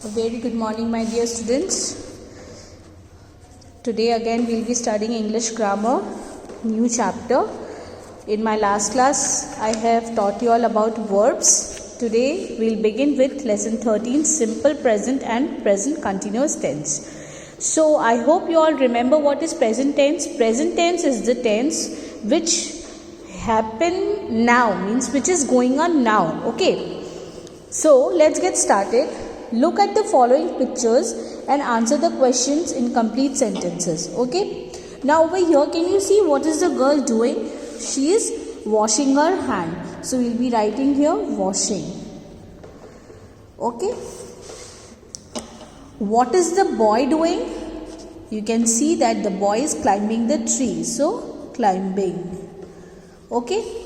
A very good morning, my dear students. Today again we'll be studying English grammar, new chapter. In my last class I have taught you all about verbs. Today we'll begin with lesson 13, simple present and present continuous tense. So I hope you all remember what is present tense. Present tense is the tense which happen now, means which is going on now. Okay, so let's get started. Look at the following pictures and answer the questions in complete sentences. Okay. Now over here, can you see what is the girl doing? She is washing her hand. So we'll be writing here washing. Okay. What is the boy doing? You can see that the boy is climbing the tree. So climbing. Okay.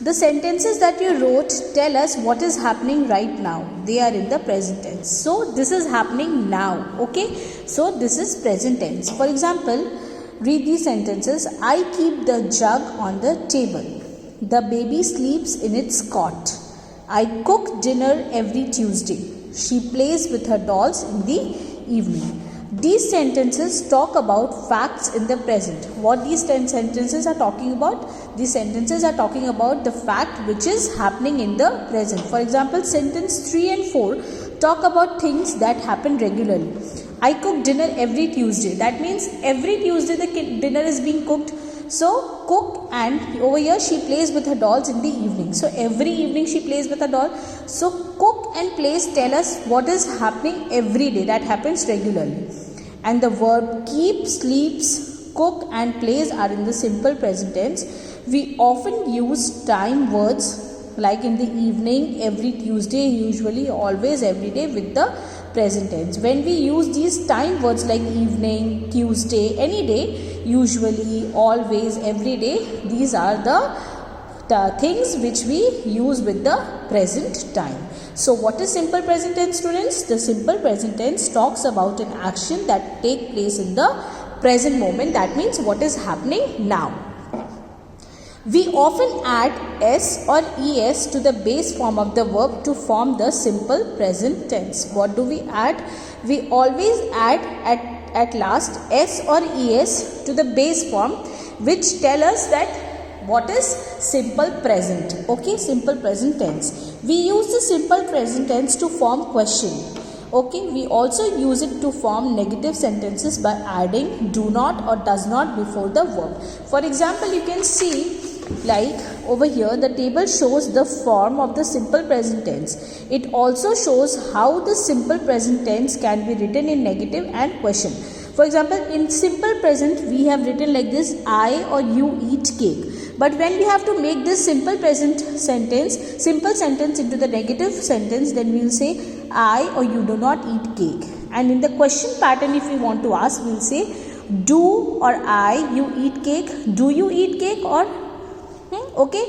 The sentences that you wrote tell us what is happening right now. They are in the present tense. So this is happening now. Okay. So this is present tense. For example, read these sentences. I keep the jug on the table. The baby sleeps in its cot. I cook dinner every Tuesday. She plays with her dolls in the evening. These sentences talk about facts in the present. What these 10 sentences are talking about? These sentences are talking about the fact which is happening in the present. For example, sentence 3 and 4 talk about things that happen regularly. I cook dinner every Tuesday. That means every Tuesday the dinner is being cooked. So cook, and over here she plays with her dolls in the evening. So every evening she plays with her doll. So cook and plays tell us what is happening every day, that happens regularly. And the verb keep, sleeps, cook and plays are in the simple present tense. We often use time words like in the evening, every Tuesday, usually, always, every day with the present tense. When we use these time words like evening, Tuesday, any day, usually, always, every day, these are the things which we use with the present time. So what is simple present tense, students? The simple present tense talks about an action that take place in the present moment. That means what is happening now. We often add s or es to the base form of the verb to form the simple present tense. What do we add? We always add at last s or es to the base form, which tell us that what is simple present. Okay, simple present tense. We use the simple present tense to form question. Okay, we also use it to form negative sentences by adding do not or does not before the verb. For example, you can see like over here the table shows the form of the simple present tense. It also shows how the simple present tense can be written in negative and question. For example, in simple present we have written like this, I or you eat cake. But when we have to make this simple sentence into the negative sentence, then we will say I or you do not eat cake. And in the question pattern, if we want to ask, we will say do or I, you eat cake. Do you eat cake? Or okay,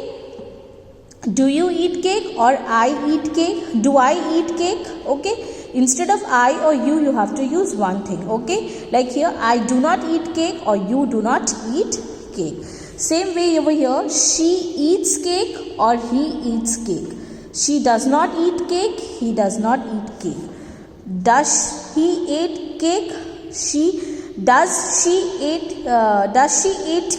do you eat cake or I eat cake? Do I eat cake? Okay, instead of I or you have to use one thing. Okay, like here, I do not eat cake or you do not eat cake. Same way over here, she eats cake or he eats cake. She does not eat cake, he does not eat cake. Does he eat cake? Does she eat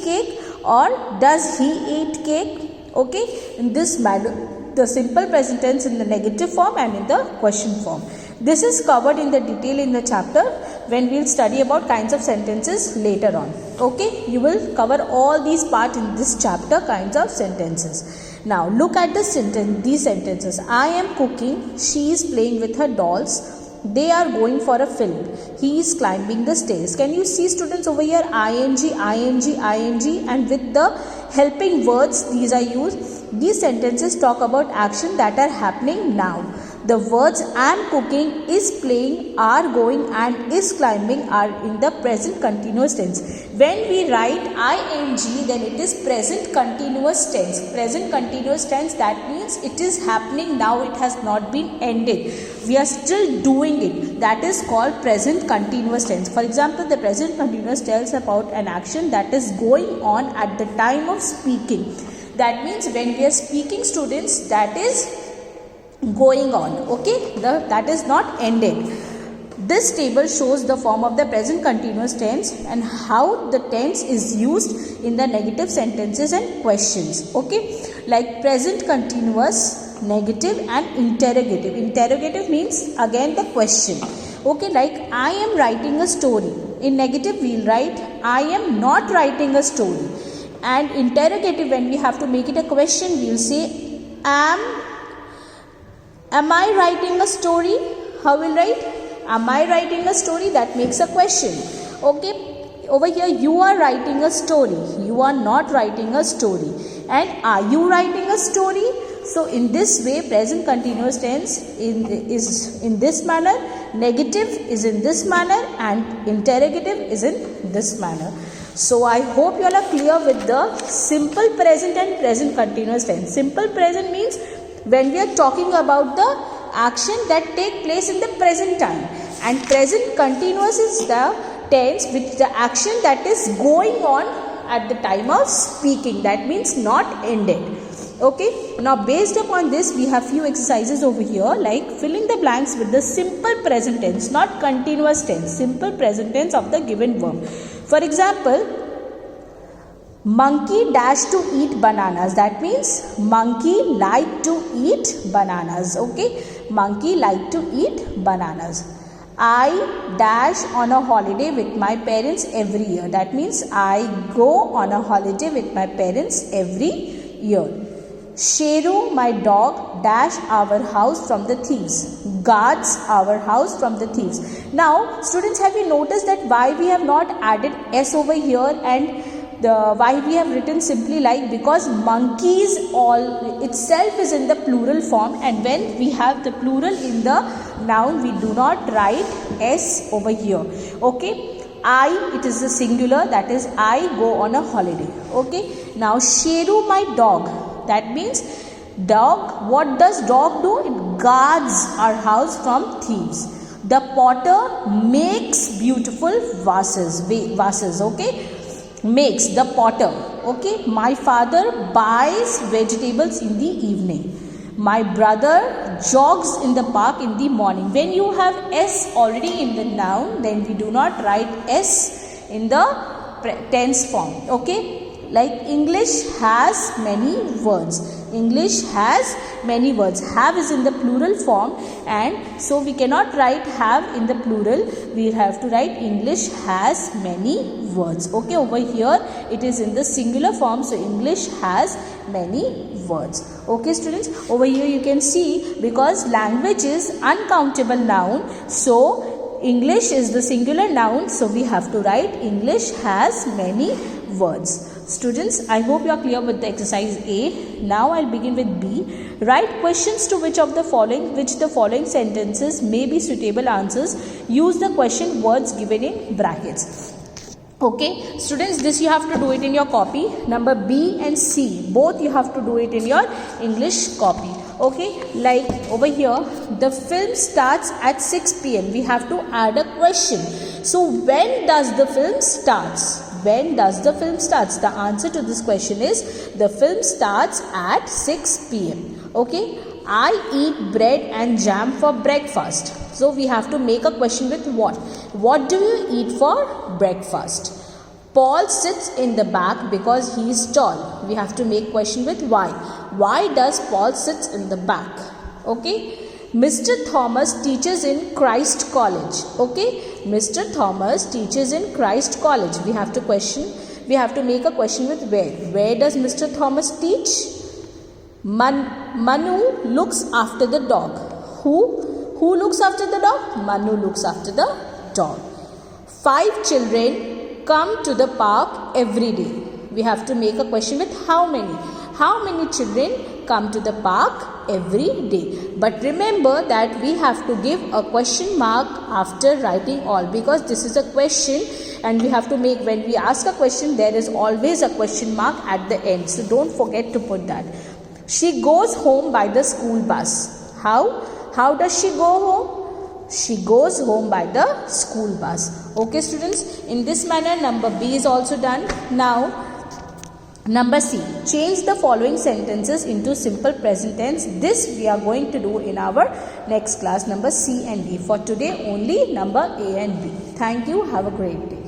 cake or does he eat cake? Okay, in this manner, the simple present tense in the negative form and in the question form. This is covered in the detail in the chapter when we will study about kinds of sentences later on. Okay, you will cover all these parts in this chapter, kinds of sentences. Now look at these sentences. I am cooking, she is playing with her dolls, they are going for a film, he is climbing the stairs. Can you see, students, over here ing, and with the helping words these are used. These sentences talk about action that are happening now. The words am cooking, is playing, are going and is climbing are in the present continuous tense. When we write ing, then it is present continuous tense. Present continuous tense, that means it is happening now, it has not been ended. We are still doing it. That is called present continuous tense. For example, the present continuous tells about an action that is going on at the time of speaking. That means when we are speaking, students, that is going on. Okay, that is not ended. This table shows the form of the present continuous tense and how the tense is used in the negative sentences and questions. Okay, like present continuous, negative and interrogative. Interrogative means again the question. Okay, like I am writing a story. In negative we will write I am not writing a story. And interrogative, when we have to make it a question, we will say am I writing a story? How will write? Am I writing a story? That makes a question. Okay, over here you are writing a story. You are not writing a story. And are you writing a story? So in this way, present continuous tense is in this manner, negative is in this manner, and interrogative is in this manner. So I hope you all are clear with the simple present and present continuous tense. Simple present means when we are talking about the action that take place in the present time, and present continuous is the tense which the action that is going on at the time of speaking, that means not ended. Okay, now based upon this we have few exercises over here, like fill in the blanks with the simple present tense, not continuous tense, simple present tense of the given verb. For example, monkey dash to eat bananas. That means monkey like to eat bananas. Okay, monkey like to eat bananas. I dash on a holiday with my parents every year. That means I go on a holiday with my parents every year. Sheru, my dog, dash our house from the thieves. Guards our house from the thieves. Now, students, have you noticed that why we have not added S over here and why we have written simply like? Because monkeys all itself is in the plural form, and when we have the plural in the noun, we do not write S over here. Okay, I, it is the singular, that is I go on a holiday. Okay, now Sheru, my dog, that means dog, what does dog do? It guards our house from thieves. The potter makes beautiful vases. Okay, makes, the potter. Okay, my father buys vegetables in the evening. My brother jogs in the park in the morning. When you have S already in the noun, then we do not write S in the tense form. Okay, like English has many words. English has many words. Have is in the plural form, and so we cannot write have in the plural. We have to write English has many words. Okay, over here it is in the singular form, so English has many words. Okay, students, over here you can see, because language is uncountable noun, so English is the singular noun, so we have to write English has many words. Students, I hope you are clear with the exercise A. Now I'll begin with B. Write questions to which the following sentences may be suitable answers. Use the question words given in brackets. Okay, students, this you have to do it in your copy. Number B and C, both you have to do it in your English copy. Okay, like over here, the film starts at 6 p.m. We have to add a question. So when does the film starts? When does the film starts? The answer to this question is the film starts at 6 p.m. Okay, I eat bread and jam for breakfast. So we have to make a question with what? What do you eat for breakfast? Paul sits in the back because he is tall. We have to make question with why. Why does Paul sit in the back? Okay. Mr. Thomas teaches in Christ College. Okay. Mr. Thomas teaches in Christ College. We have to make a question with where. Where does Mr. Thomas teach? Manu looks after the dog. Who looks after the dog? Manu looks after the dog. 5 children come to the park every day. We have to make a question with how many. How many children come to the park every day? But remember that we have to give a question mark after writing all, because this is a question and we have to make, when we ask a question, there is always a question mark at the end. So don't forget to put that. She goes home by the school bus. How does she go home? She goes home by the school bus. Okay, students, in this manner number B is also done. Now Number C, change the following sentences into simple present tense. This we are going to do in our next class, number C and D. For today only number A and B. Thank you. Have a great day.